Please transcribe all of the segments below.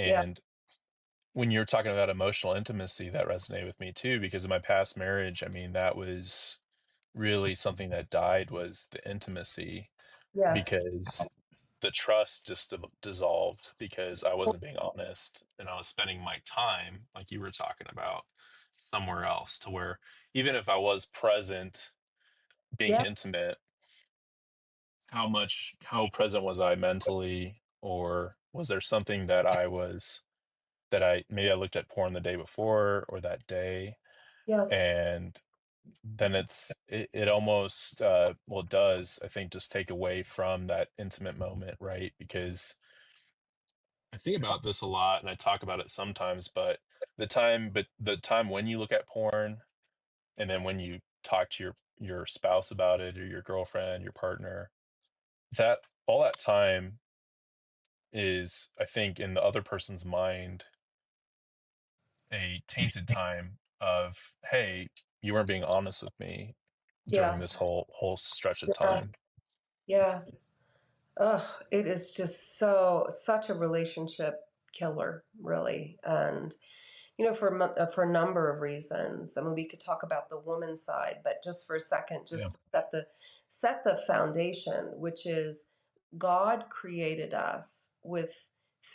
Yeah. And when you're talking about emotional intimacy, that resonated with me too, because in my past marriage, I mean, that was really something that died was the intimacy Yes. because the trust just dissolved because I wasn't being honest and I was spending my time, like you were talking about, somewhere else to where even if I was present, being Yeah. intimate, how present was I mentally, or was there something that I maybe I looked at porn the day before or that day, Yeah. and then it almost well, it does, I think, just take away from that intimate moment, right? Because I think about this a lot and I talk about it sometimes, but the time when you look at porn and then when you talk to your spouse about it or your girlfriend, your partner, that all that time is, I think, in the other person's mind, a tainted time of, hey, you weren't being honest with me during Yeah. this whole stretch of Yeah. time. Yeah. Ugh, it is just such a relationship killer, really. And for a number of reasons. I mean, we could talk about the woman side, but just for a second, Yeah. just to set the foundation, which is God created us with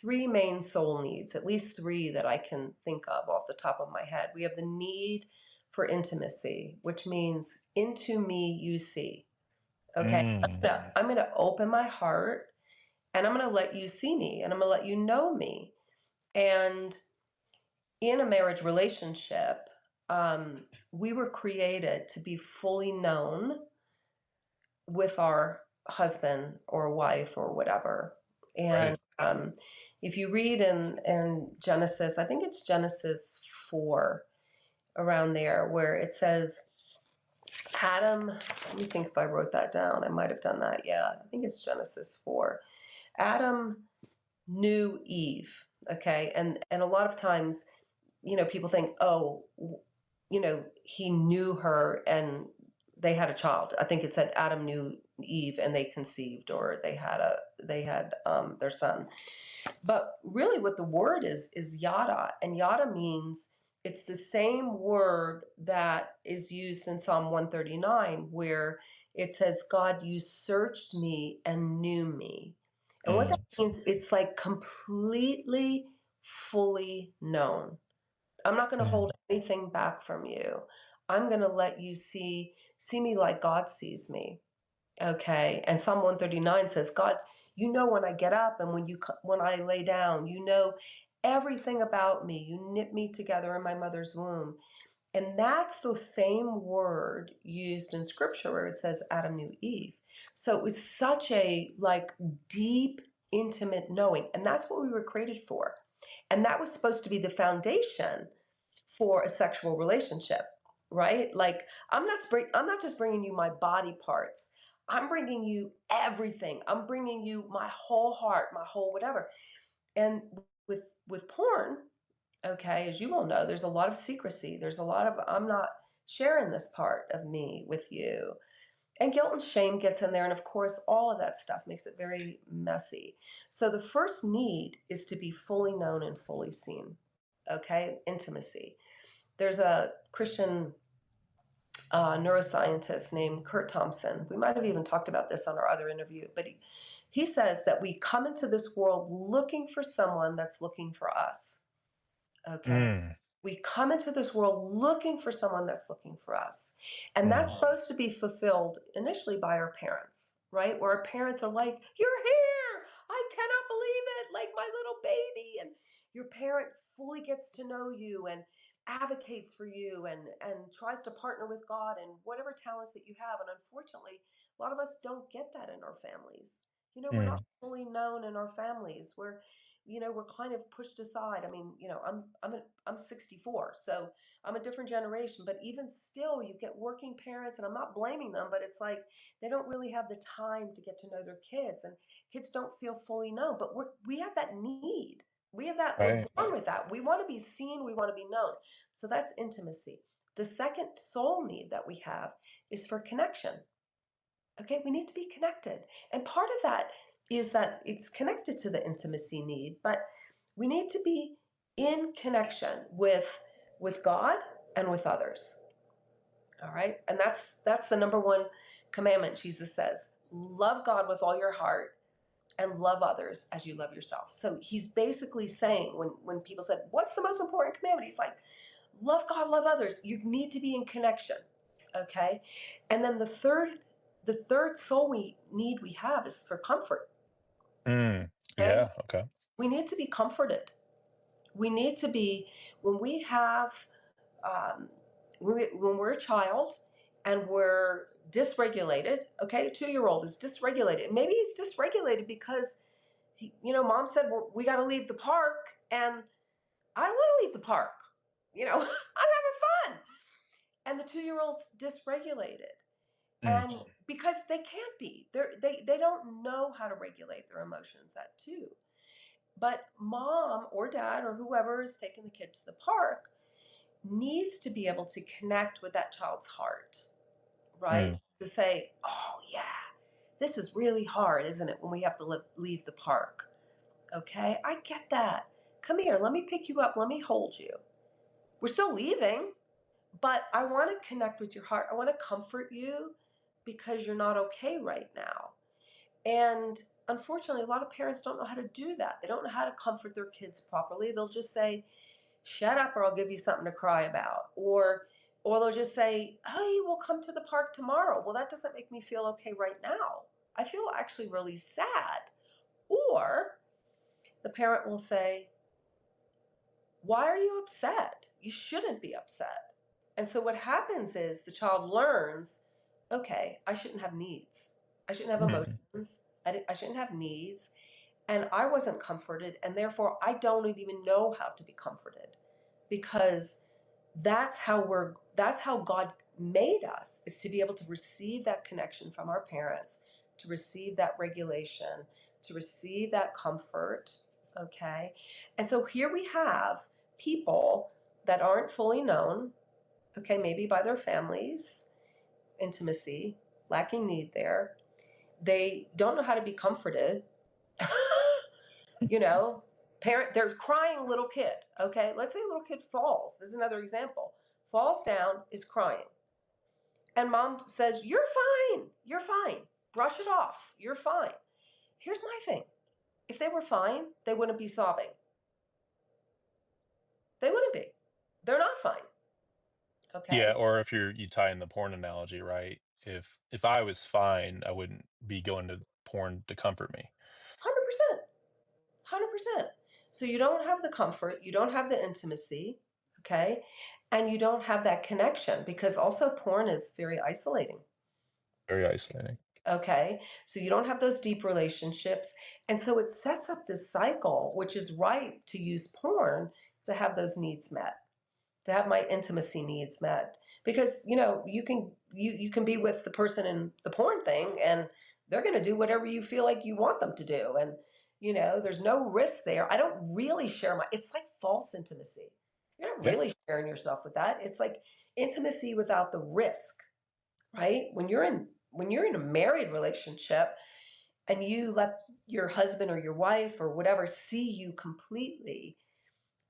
three main soul needs, at least three that I can think of off the top of my head. We have the need for intimacy, which means into me you see. Okay, Mm, I'm gonna open my heart and I'm gonna let you see me and I'm gonna let you know me. And in a marriage relationship, we were created to be fully known with our husband or wife or whatever. And right. if you read in Genesis, I think it's Genesis 4, around there, where it says, Adam, let me think if I wrote that down. I might have done that. Yeah, I think it's Genesis 4. Adam knew Eve, okay? And a lot of times, people think, oh, he knew her and they had a child. I think it said Adam knew Eve and they conceived, or they had their son. But really, what the word is yada, and yada means it's the same word that is used in Psalm 139, where it says, "God, you searched me and knew me." And what that Mm, means, it's like completely, fully known. I'm not going to mm, hold anything back from you. I'm going to let you see me like God sees me. Okay. And Psalm 139 says, God, you know when I get up and when I lay down, you know everything about me. You knit me together in my mother's womb. And that's the same word used in scripture where it says Adam knew Eve. So it was such a like deep, intimate knowing. And that's what we were created for. And that was supposed to be the foundation for a sexual relationship, right? Like I'm not just bringing you my body parts. I'm bringing you everything. I'm bringing you my whole heart, my whole whatever. And with porn, okay, as you all know, there's a lot of secrecy. There's a lot of I'm not sharing this part of me with you. And guilt and shame gets in there, and of course all of that stuff makes it very messy. So the first need is to be fully known and fully seen. Okay, intimacy. There's a Christian neuroscientist named Kurt Thompson. We might have even talked about this on our other interview, but he says that we come into this world looking for someone that's looking for us. Okay. mm, We come into this world looking for someone that's looking for us. And that's mm, supposed to be fulfilled initially by our parents, right? Where our parents are like, you're here. I cannot believe it. Like my little baby. And your parent fully gets to know you and advocates for you and tries to partner with God and whatever talents that you have. And unfortunately, a lot of us don't get that in our families. We're not mm, fully known in our families. We're kind of pushed aside. I mean, I'm 64, so I'm a different generation. But even still, you get working parents, and I'm not blaming them, but it's like they don't really have the time to get to know their kids, and kids don't feel fully known. But we have that need. We have that. We're right. born with that. We want to be seen. We want to be known. So that's intimacy. The second soul need that we have is for connection. Okay, we need to be connected. And part of that is that it's connected to the intimacy need, but We need to be in connection with God and with others. All right? And that's the number one commandment. Jesus says, love God with all your heart and love others as you love yourself. So he's basically saying, when people said, what's the most important commandment? He's like, love God, love others. You need to be in connection. Okay? And then the third soul need we have is for comfort. Okay? Yeah. Okay. We need to be comforted. We need to be, when we have um, when we're a child and we're dysregulated. Okay, a 2-year-old is dysregulated. Maybe he's dysregulated because mom said we got to leave the park, and I don't want to leave the park. I'm having fun, and the 2-year-old's dysregulated, Mm, and because they can't be, they don't know how to regulate their emotions at 2. But mom or dad or whoever is taking the kid to the park needs to be able to connect with that child's heart, right? mm, To say, oh, yeah, this is really hard, isn't it, when we have to leave the park? Okay, I get that. Come here, let me pick you up, let me hold you. We're still leaving, but I want to connect with your heart. I want to comfort you because you're not okay right now. And unfortunately, a lot of parents don't know how to do that. They don't know how to comfort their kids properly. They'll just say, shut up or I'll give you something to cry about. Or they'll just say, hey, we'll come to the park tomorrow. Well, that doesn't make me feel okay right now. I feel actually really sad. Or the parent will say, why are you upset? You shouldn't be upset. And so what happens is the child learns, okay, I shouldn't have needs. I shouldn't have mm, emotions. I shouldn't have needs. And I wasn't comforted. And therefore, I don't even know how to be comforted, because that's how God made us, is to be able to receive that connection from our parents, to receive that regulation, to receive that comfort. Okay. And so here we have people that aren't fully known, okay, maybe by their families, intimacy, lacking need there. They don't know how to be comforted. you know They're crying little kid. Okay, let's say a little kid falls. This is another example. Falls down, is crying, and mom says, you're fine, brush it off, you're fine. Here's my thing: if they were fine, they wouldn't be sobbing. They wouldn't be. They're not fine. yeah. Okay. Or if you tie in the porn analogy, right? If I was fine, I wouldn't be going to porn to comfort me. 100%. 100%. So you don't have the comfort, you don't have the intimacy. Okay, and you don't have that connection, because also porn is very isolating. Very isolating. Okay, so you don't have those deep relationships, and so it sets up this cycle, which is right to use porn to have those needs met, to have my intimacy needs met. Because you can be with the person in the porn thing, and they're going to do whatever you feel like you want them to do, and there's no risk there. I don't really share it's like false intimacy. You're not Yeah. really sharing yourself with that. It's like intimacy without the risk, right? When you're in a married relationship and you let your husband or your wife or whatever see you completely,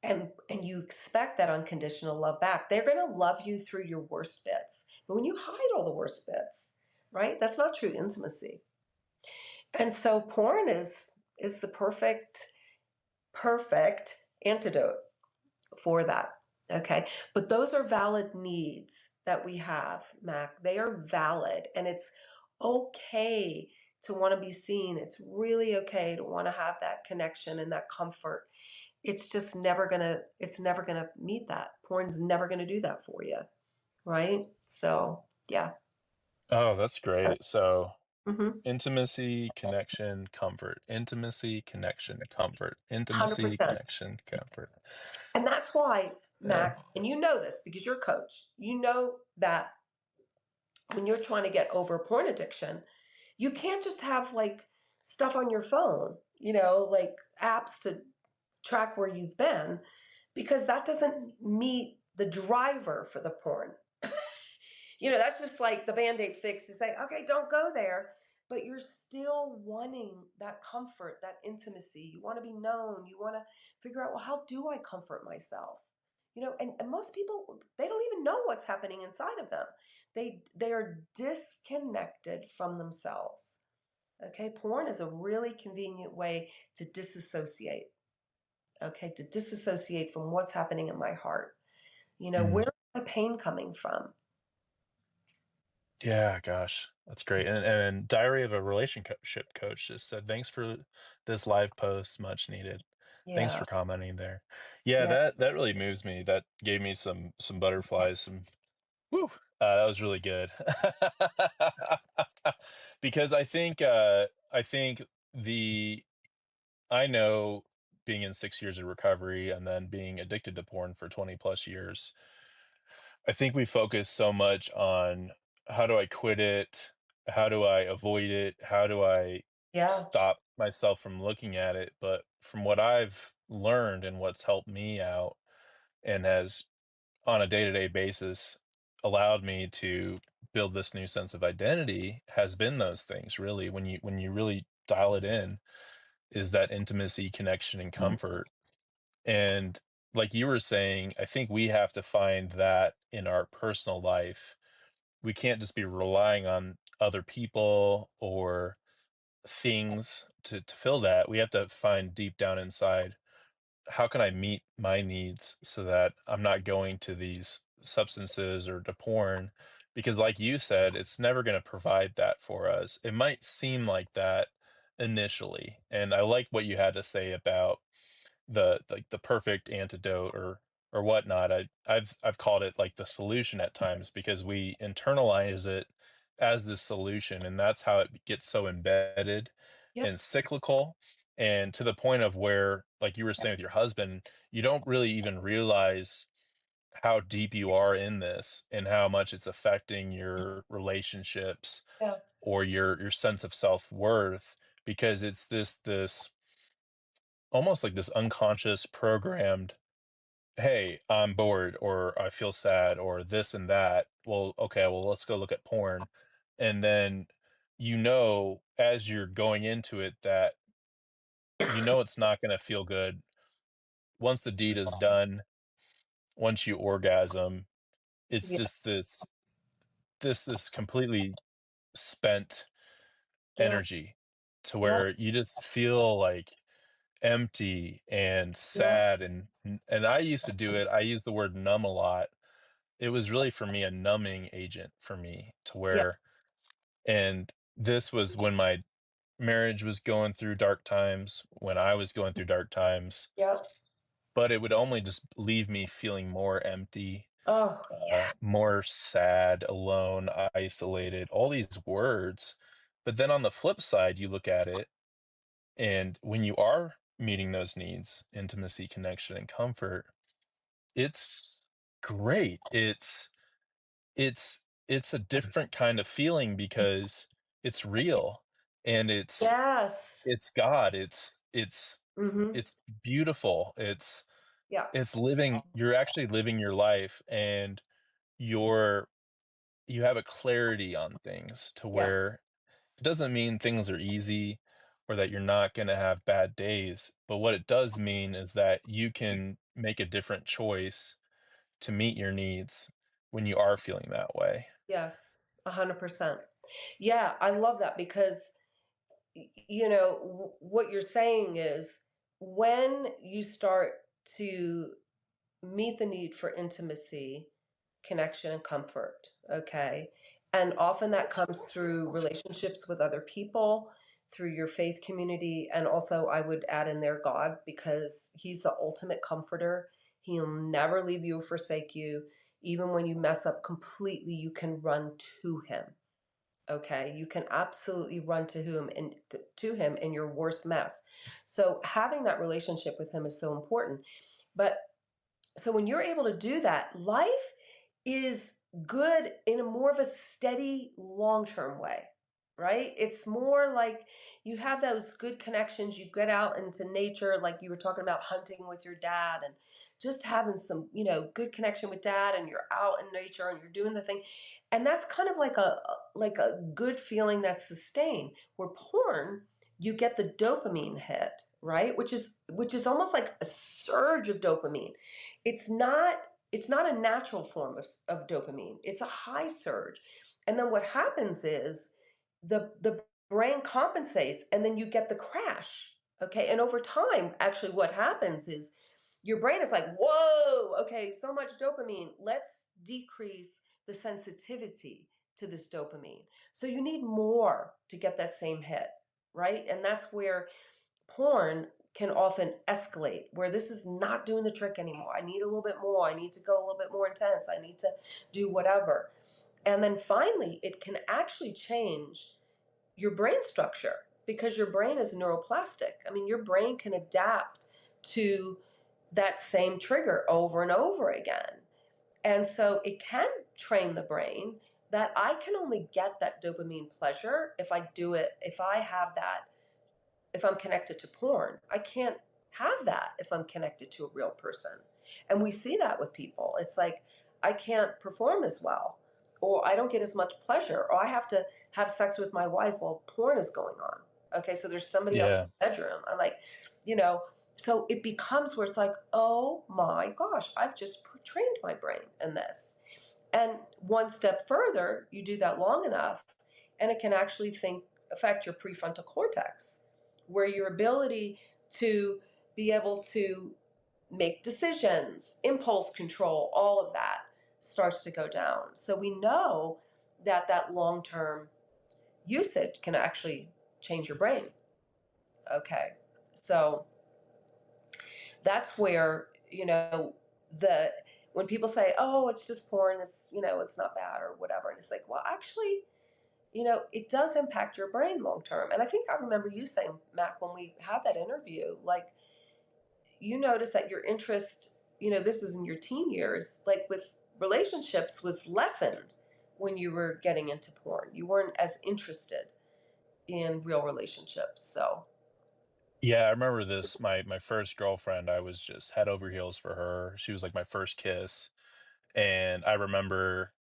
and you expect that unconditional love back, they're going to love you through your worst bits. But when you hide all the worst bits, right, that's not true intimacy. And so porn is the perfect antidote for that. Okay. But those are valid needs that we have, Mac. They are valid, and it's okay to want to be seen. It's really okay to want to have that connection and that comfort. It's never gonna meet that. Porn's never gonna do that for you. Right? So yeah. Oh, that's great. So Mm-hmm. intimacy, connection, comfort. Intimacy, connection, comfort. Intimacy, 100%. connection, comfort. And that's why, Yeah. Mac, and you know this because you're a coach, you know that when you're trying to get over porn addiction, you can't just have like stuff on your phone, like apps to track where you've been, because that doesn't meet the driver for the porn. That's just like the band-aid fix to say, okay, don't go there. but you're still wanting that comfort, that intimacy. You want to be known. You want to figure out, well, how do I comfort myself? And most people, they don't even know what's happening inside of them. They are disconnected from themselves. Okay, porn is a really convenient way to disassociate. Okay, to disassociate from what's happening in my heart. Mm. Where's my pain coming from? Yeah, gosh, that's great. And Diary of a Relationship Coach just said, "Thanks for this live post, much needed." Thanks Yeah, for commenting there. Yeah, yeah, that really moves me. That gave me some butterflies, some woo. That was really good. Because I think the I know being in 6 years of recovery and then being addicted to porn for 20 plus years, I think we focus so much on how do I quit it? How do I avoid it? How do I yeah. stop myself from looking at it? But from what I've learned and what's helped me out and has on a day-to-day basis allowed me to build this new sense of identity has been those things really when you really dial it in is that intimacy, connection, and comfort. And like you were saying, I think we have to find that in our personal life. We can't just be relying on other people or things to fill that. We have to find deep down inside, how can I meet my needs so that I'm not going to these substances or to porn? Because, like you said, it's never going to provide that for us. It might seem like that initially. And I like what you had to say about the perfect antidote or whatnot. I've called it like the solution at times because we internalize it as the solution, and that's how it gets so embedded Yep. and cyclical, and to the point of where, like you were saying with your husband, you don't really even realize how deep you are in this and how much it's affecting your relationships Yeah. or your sense of self-worth because it's this almost like this unconscious programmed, hey, I'm bored or I feel sad or this and that. Well, okay, well, let's go look at porn. And then as you're going into it that it's not going to feel good once the deed is done, once you orgasm. It's Yeah. just this completely spent Yeah. energy to Yeah. where you just feel like empty and Yeah. sad and I used to do it. I use the word numb a lot. It was really for me a numbing agent for me to Yeah. where and this was when my marriage was going through dark times, when I was going through dark times, Yeah. but it would only just leave me feeling more empty, Oh, yeah. more sad, alone, isolated, all these words. But then on the flip side, you look at it, and when you are meeting those needs, intimacy, connection, and comfort, it's great. It's a different kind of feeling because it's real and Yes. it's God. It's beautiful. Yeah. It's living you're actually living your life and you're you have a clarity on things to Yes. where it doesn't mean things are easy or that you're not going to have bad days, but what it does mean is that you can make a different choice to meet your needs when you are feeling that way. Yes. 100%. Yeah, I love that because what you're saying is when you start to meet the need for intimacy, connection, and comfort. Okay. And often that comes through relationships with other people, through your faith community. And also, I would add in there God, because He's the ultimate comforter. He'll never leave you or forsake you. Even when you mess up completely, you can run to Him. Okay, you can absolutely run to him in your worst mess. So having that relationship with him is so important. But so when you're able to do that, life is good in a more of a steady long-term way. right? It's more like you have those good connections. You get out into nature, like you were talking about hunting with your dad and just having some, good connection with dad, and you're out in nature and you're doing the thing. And that's kind of like a good feeling that's sustained. Where porn, you get the dopamine hit, right? Which is almost like a surge of dopamine. It's not it's not a natural form of dopamine. It's a high surge. And then what happens is the brain compensates, and then you get the crash. Okay, and over time, actually what happens is your brain is like, whoa, okay, so much dopamine, let's decrease the sensitivity to this dopamine, so you need more to get that same hit, right? And that's where porn can often escalate, where this is not doing the trick anymore. I need a little bit more, I need to go a little bit more intense, I need to do whatever. And then finally, it can actually change your brain structure, because your brain is neuroplastic. I mean, your brain can adapt to that same trigger over and over again. And so it can train the brain that I can only get that dopamine pleasure if I do it, if I have that, if I'm connected to porn. I can't have that if I'm connected to a real person. And we see that with people. It's like, I can't perform as well, or I don't get as much pleasure, or I have to have sex with my wife while porn is going on. Okay, so there's somebody else Yeah. in the bedroom. I'm like, you know, so it becomes where it's like, oh my gosh, I've just trained my brain in this. And one step further, you do that long enough, and it can actually affect your prefrontal cortex, where your ability to be able to make decisions, impulse control, all of that starts to go down. So we know that that long-term usage can actually change your brain. Okay. So that's where, the when people say, "Oh, it's just porn, it's not bad or whatever." And it's like, "Well, actually, it does impact your brain long term." And I think I remember you saying, Mac, when we had that interview, like, you noticed that your interest, this is in your teen years, like with relationships, was lessened when you were getting into porn. You weren't as interested in real relationships. So, Yeah, I remember this. My first girlfriend, I was just head over heels for her. She was like my first kiss, and I remember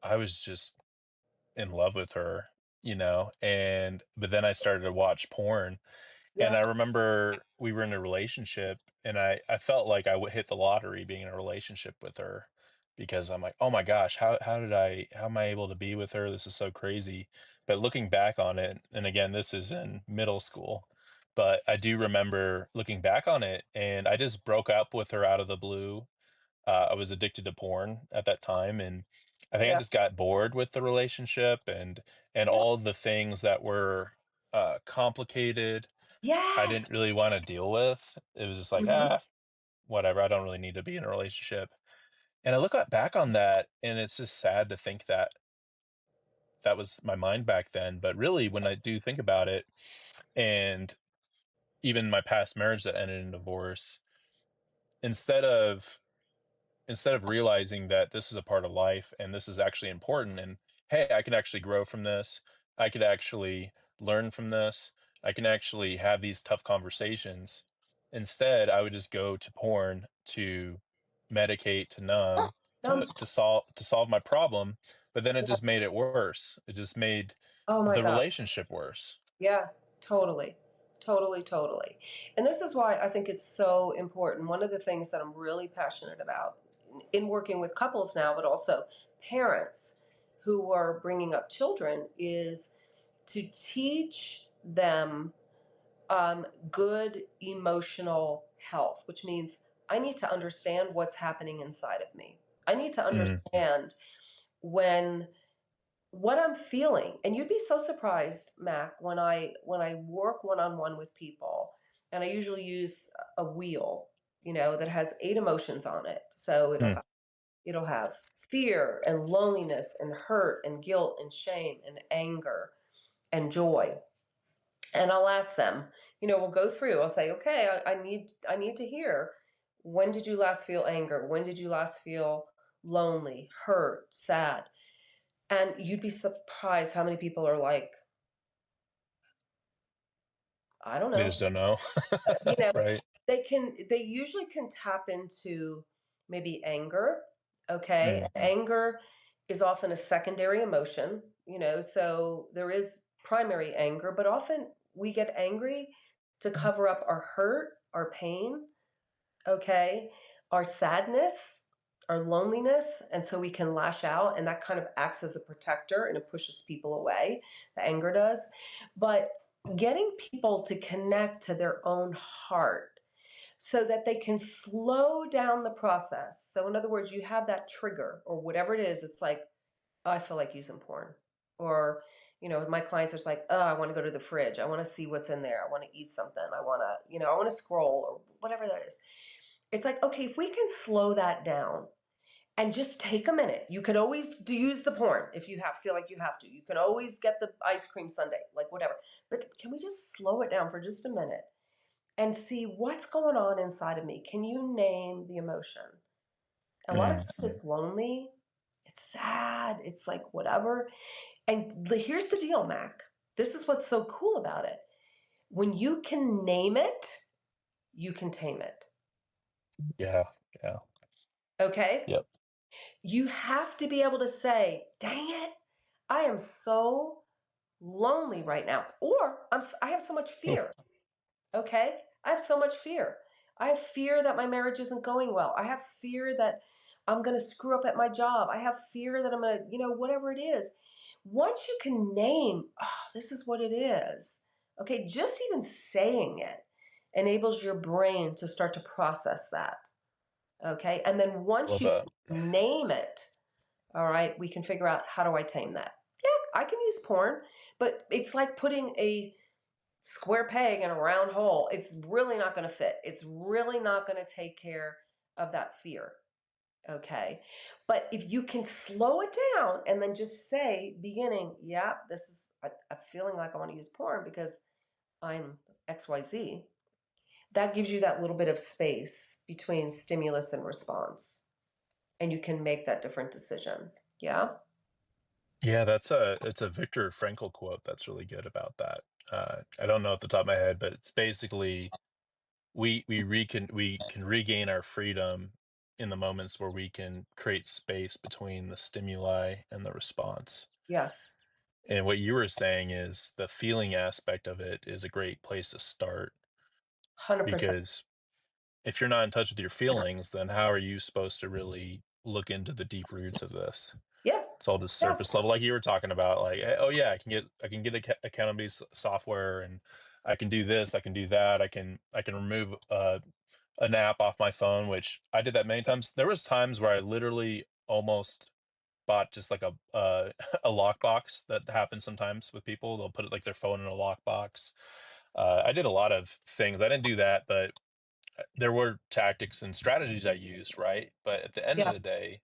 I was just in love with her, and but then I started to watch porn, and yeah. I remember we were in a relationship, and I felt like I would hit the lottery being in a relationship with her, because I'm like, "Oh my gosh, how am I able to be with her? This is so crazy." But looking back on it, and again, this is in middle school, but I do remember looking back on it, and I just broke up with her out of the blue. I was addicted to porn at that time, and I think I Yeah. just got bored with the relationship, and Yeah. all the things that were complicated. I Yes. didn't really want to deal with. It was just like, Mhm. whatever. I don't really need to be in a relationship. And I back on that, and it's just sad to think that that was my mind back then. But really, when I do think about it, and even my past marriage that ended in divorce, instead of instead of realizing that this is a part of life and this is actually important, and hey, I can actually grow from this, I could actually learn from this, I can actually have these tough conversations. Instead, I would just go to porn to medicate, to numb, Um, to solve my problem, but then it just made it worse. It just made oh my the God. relationship worse. Yeah, totally. Totally, totally. And this is why I think it's so important. One of the things that I'm really passionate about in working with couples now, but also parents who are bringing up children, is to teach them good emotional health, which means I need to understand what's happening inside of me. I need to Mm, understand when what I'm feeling. And you'd be so surprised, Mac, when I work one on one with people, and I usually use a wheel, that has 8 emotions on it. So mm. it'll have fear and loneliness and hurt and guilt and shame and anger and joy. And I'll ask them, we'll go through. I'll say, okay, I need to hear, when did you last feel anger? When did you last feel lonely, hurt, sad? And you'd be surprised how many people are like, I don't They know. just don't know. You know, Right. they usually can tap into maybe anger, okay? Mm, Anger is often a secondary emotion, so there is primary anger, but often we get angry to cover up our hurt, our pain, okay? Our sadness, our loneliness, and so we can lash out, and that kind of acts as a protector and it pushes people away. The anger does. But getting people to connect to their own heart so that they can slow down the process. So, in other words, you have that trigger or whatever it is, it's like, oh, I feel like using porn. Or, my clients are just like, oh, I want to go to the fridge. I want to see what's in there. I want to eat something. I want to scroll or whatever that is. It's like, okay, if we can slow that down and just take a minute, you could always use the porn if you feel like you have to. You can always get the ice cream sundae, like whatever. But can we just slow it down for just a minute and see what's going on inside of me? Can you name the emotion? A lot of mm. times it's lonely, it's sad, it's like whatever. And here's the deal, Mac. This is what's so cool about it. When you can name it, you can tame it. Yeah, yeah. Okay? Yep. You have to be able to say, dang it, I am so lonely right now. Or I have so much Ooh, fear. Okay? I have so much fear. I have fear that my marriage isn't going well. I have fear that I'm going to screw up at my job. I have fear that I'm going to, whatever it is. Once you can name, oh, this is what it is. Okay, just even saying it enables your brain to start to process that. Okay, and then once love you that. name it, all right, we can figure out, how do I tame that? Yeah, I can use porn, but it's like putting a square peg in a round hole. It's really not going to fit. It's really not going to take care of that fear. Okay. But if you can slow it down and then just say, beginning, yeah, this is a feeling like I want to use porn because I'm XYZ, that gives you that little bit of space between stimulus and response. And you can make that different decision. Yeah. Yeah, it's a Viktor Frankl quote that's really good about that. I don't know at the top of my head, but it's basically we can regain our freedom in the moments where we can create space between the stimuli and the response. Yes. And what you were saying is the feeling aspect of it is a great place to start, 100%. because if you're not in touch with your feelings, then how are you supposed to really look into the deep roots of this? Yeah. It's all this Yeah. surface level, like you were talking about, like, oh yeah, I can get accountability software, and I can do this, I can do that, I can remove an app off my phone, which I did that many times. There was times where I literally almost bought just like a a lockbox. That happens sometimes with people. They'll put it like their phone in a lockbox. I did a lot of things. I didn't do that, but there were tactics and strategies I used, right? But at the end of Yeah. the day,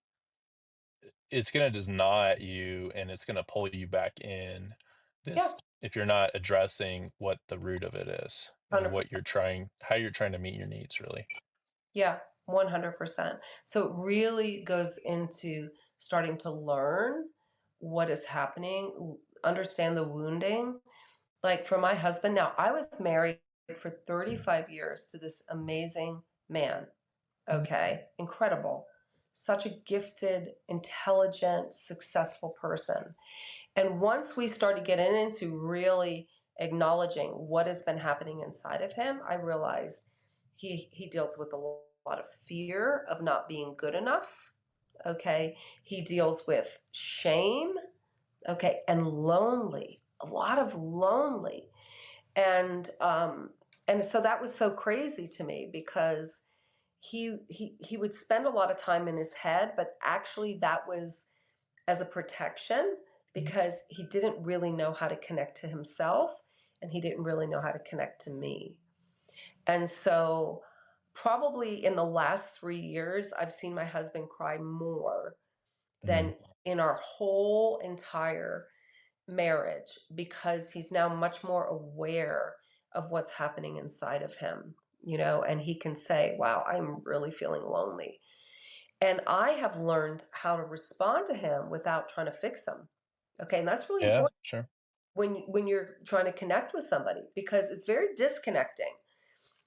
it's gonna just gnaw at you, and it's gonna pull you back in Yeah. this if you're not addressing what the root of it is and 100%. what you're trying how you're trying to meet your needs, really. Yeah, 100%. So it really goes into starting to learn what is happening, understand the wounding. Like for my husband, now I was married for 35 years to this amazing man. Okay, incredible. Such a gifted, intelligent, successful person. And once we started getting into really acknowledging what has been happening inside of him, I realized he deals with a lot of fear of not being good enough. Okay. He deals with shame. Okay. And lonely, a lot of lonely. And so that was so crazy to me because he would spend a lot of time in his head, but actually that was as a protection because he didn't really know how to connect to himself and he didn't really know how to connect to me. And so, probably in the last 3 years, I've seen my husband cry more Mm. than in our whole entire marriage because he's now much more aware of what's happening inside of him, and he can say, wow, I'm really feeling lonely. And I have learned how to respond to him without trying to fix him. Okay, and that's really Yeah, important. sure. when you're trying to connect with somebody, because it's very disconnecting.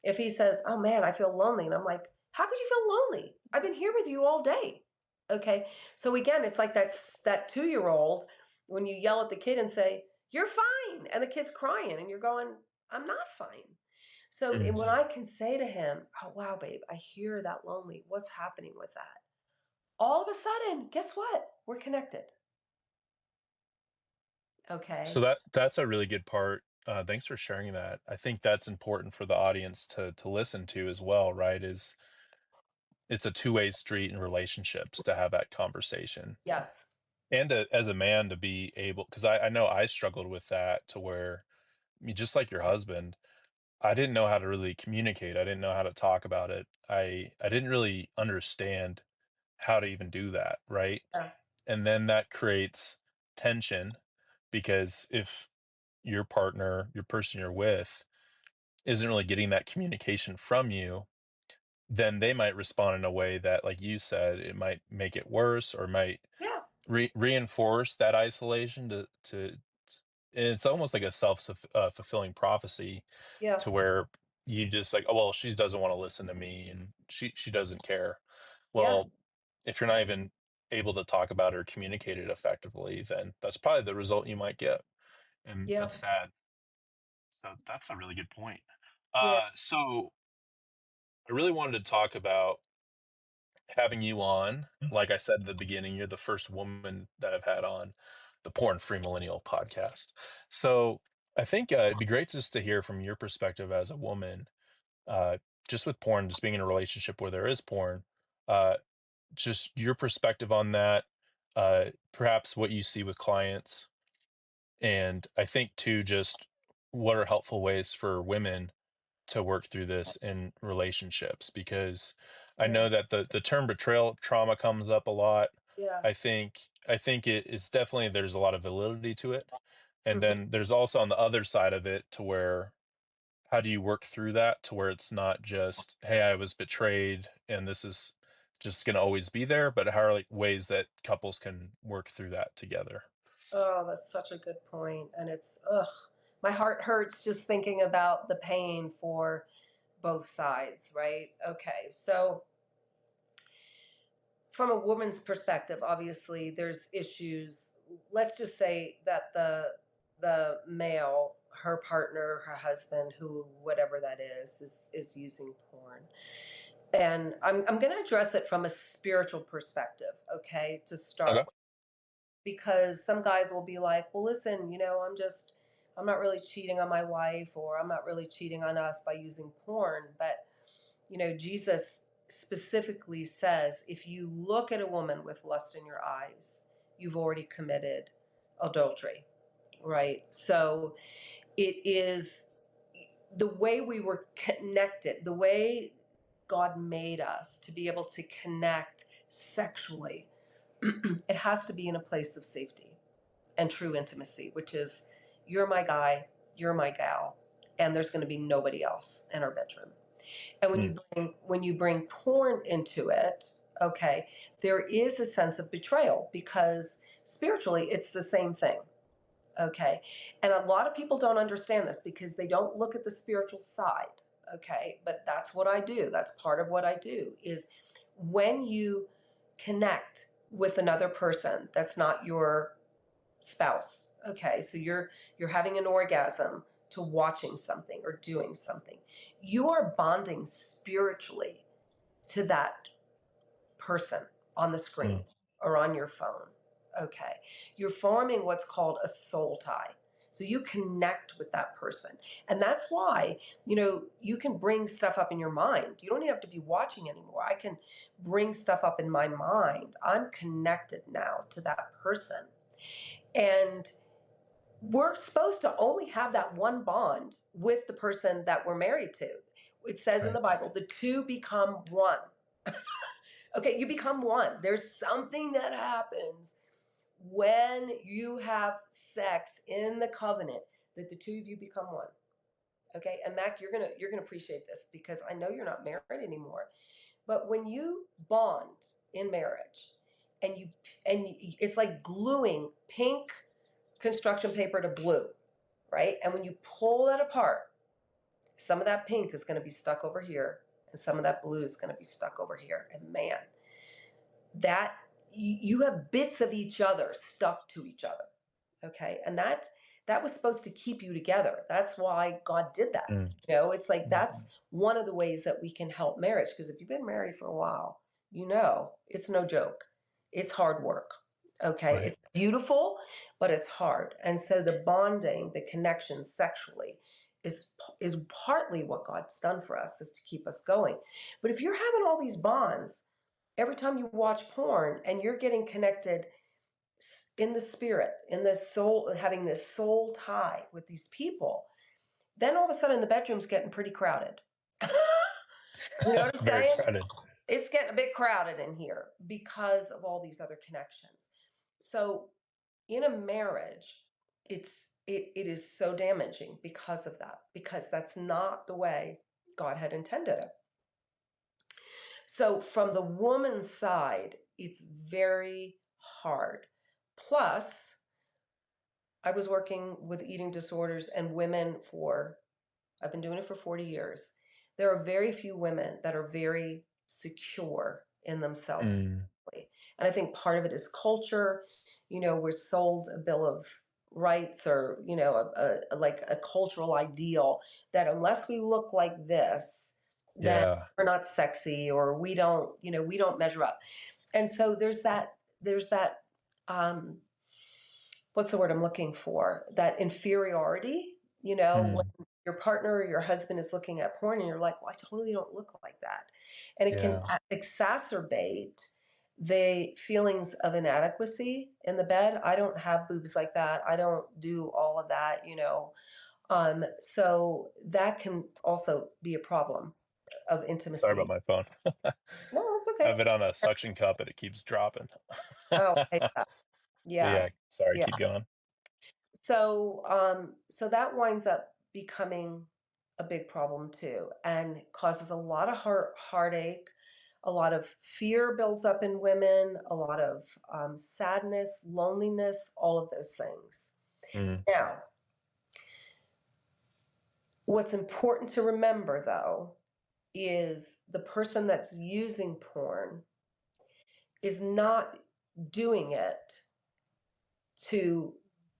If he says, "Oh man, I feel lonely," and I'm like, "How could you feel lonely? I've been here with you all day." Okay, so again, it's like that 2-year-old when you yell at the kid and say, "You're fine," and the kid's crying, and you're going, "I'm not fine." So and Mm. when I can say to him, "Oh wow, babe, I hear that lonely. What's happening with that?" All of a sudden, guess what? We're connected. So Okay. that's a really good part. Thanks for sharing that. I think that's important for the audience to listen to as well, right? Is it's a two-way street in relationships to have that conversation. Yes. And as a man to be able, because I know I struggled with that to where, I mean, just like your husband, I didn't know how to really communicate. I didn't know how to talk about it. I didn't really understand how to even do that, right? Yeah. And then that creates tension because if your partner, your person you're with, isn't really getting that communication from you, then they might respond in a way that, like you said, it might make it worse or might Yeah. reinforce that isolation and it's almost like a fulfilling prophecy Yeah. to where you just like, oh well, she doesn't want to listen to me and she doesn't care. Yeah. Well, if you're not even able to talk about it or communicate it effectively, then that's probably the result you might get, and Yeah. that's sad. So that's a really good point. Yeah. So I really wanted to talk about having you on. Like I said at the beginning, you're the first woman that I've had on the Porn Free Millennial podcast. So I think it'd be great just to hear from your perspective as a woman, uh, just with porn, just being in a relationship where there is porn, uh, just your perspective on that, perhaps what you see with clients. And I think too, just what are helpful ways for women to work through this in relationships, because I Yeah. know that the term betrayal trauma comes up a lot. Yes. I think it's definitely there's a lot of validity to it. And Mhm. then there's also on the other side of it to where how do you work through that to where it's not just, hey, I was betrayed and this is just going to always be there, but how are like ways that couples can work through that together? Oh, that's such a good point. And it's, ugh, my heart hurts just thinking about the pain for both sides, right? Okay. So, from a woman's perspective, obviously there's issues. Let's just say that the male, her partner, her husband, who whatever that is using porn. And I'm going to address it from a spiritual perspective, okay, to start Okay. with. Because some guys will be like, well, listen, I'm not really cheating on my wife, or I'm not really cheating on us by using porn. But, Jesus specifically says if you look at a woman with lust in your eyes, you've already committed adultery, right? So it is the way we were connected, the way God made us to be able to connect sexually. It has to be in a place of safety and true intimacy, which is you're my guy, you're my gal, and there's going to be nobody else in our bedroom. And Mm, when you bring porn into it, okay, there is a sense of betrayal because spiritually it's the same thing. Okay. And a lot of people don't understand this because they don't look at the spiritual side. Okay. But that's what I do. That's part of what I do is when you connect with another person that's not your spouse. Okay. So you're having an orgasm to watching something or doing something. You are bonding spiritually to that person on the screen mm, or on your phone. Okay. You're forming what's called a soul tie. So you connect with that person. And that's why, you can bring stuff up in your mind. You don't even have to be watching anymore. I can bring stuff up in my mind. I'm connected now to that person. And we're supposed to only have that one bond with the person that we're married to. It says in right. the Bible, the two become one. Okay, you become one. There's something that happens when you have sex in the covenant that the two of you become one. Okay, and Mac, you're gonna appreciate this because I know you're not married anymore. But when you bond in marriage, and it's like gluing pink construction paper to blue. right? And when you pull that apart, some of that pink is going to be stuck over here, and some of that blue is going to be stuck over here. And man, that you have bits of each other stuck to each other. Okay. And that was supposed to keep you together. That's why God did that. Mm. It's like that's Mhm. one of the ways that we can help marriage. Because if you've been married for a while, it's no joke. It's hard work. Okay. Right. It's beautiful, but it's hard. And so the bonding, the connection sexually is partly what God's done for us, is to keep us going. But if you're having all these bonds, every time you watch porn and you're getting connected in the spirit, in the soul, having this soul tie with these people, then all of a sudden the bedroom's getting pretty crowded. You know what I'm Very saying? crowded. It's getting a bit crowded in here because of all these other connections. So in a marriage, it is so damaging because of that, because that's not the way God had intended it. So from the woman's side, it's very hard. Plus, I was working with eating disorders and women I've been doing it for 40 years. There are very few women that are very secure in themselves. Mm. And I think part of it is culture. We're sold a bill of rights, or, like a cultural ideal that unless we look like this, then Yeah. we're not sexy, or we don't measure up. And so there's that um, what's the word I'm looking for? That inferiority, when Mm. your partner or your husband is looking at porn and you're like, well, I totally don't look like that. And it can Yeah. exacerbate the feelings of inadequacy in the bed. I don't have boobs like that. I don't do all of that. So that can also be a problem of Sorry about intimacy. my phone. No, it's I okay. have it on a suction cup and it keeps dropping. Oh, I hate But that. Yeah. yeah, sorry, Yeah. keep going. So that winds up becoming a big problem too, and causes a lot of heartache. A lot of fear builds up in women, a lot of sadness, loneliness, all of those things. Mm. Now, what's important to remember though is the person that's using porn is not doing it to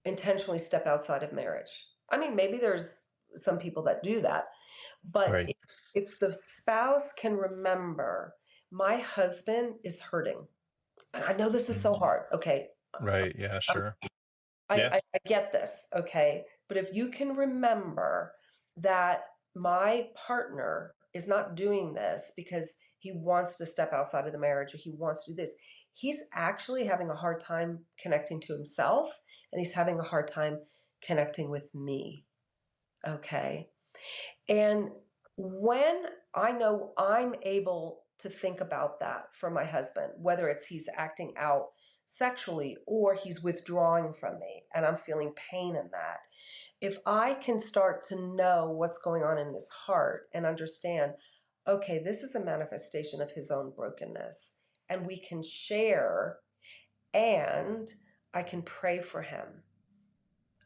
intentionally step outside of marriage. I mean, maybe there's some people that do that, but Right. if the spouse can remember, my husband is hurting, and I know this is so Mm. hard. Okay, Right. Yeah, um, sure. I, Yeah. I, I get this. Okay, but if you can remember that my partner is not doing this because he wants to step outside of the marriage, or he wants to do this, he's actually having a hard time connecting to himself, and he's having a hard time connecting with me. Okay. And when I know I'm able to think about that for my husband, whether it's he's acting out sexually or he's withdrawing from me and I'm feeling pain in that, if I can start to know what's going on in his heart and understand, okay, this is a manifestation of his own brokenness, and we can share, and I can pray for him.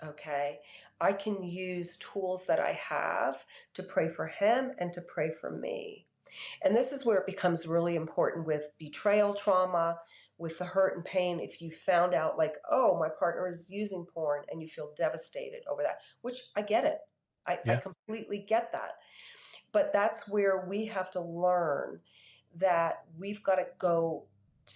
Okay. I can use tools that I have to pray for him and to pray for me. And this is where it becomes really important with betrayal trauma, with the hurt and pain. If you found out, like, oh, my partner is using porn, and you feel devastated over that, which I get it. I Yeah. completely get that. But that's where we have to learn that we've got to go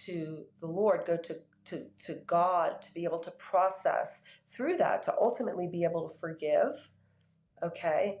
to the Lord, go to God, to be able to process through that, to ultimately be able to forgive. Okay.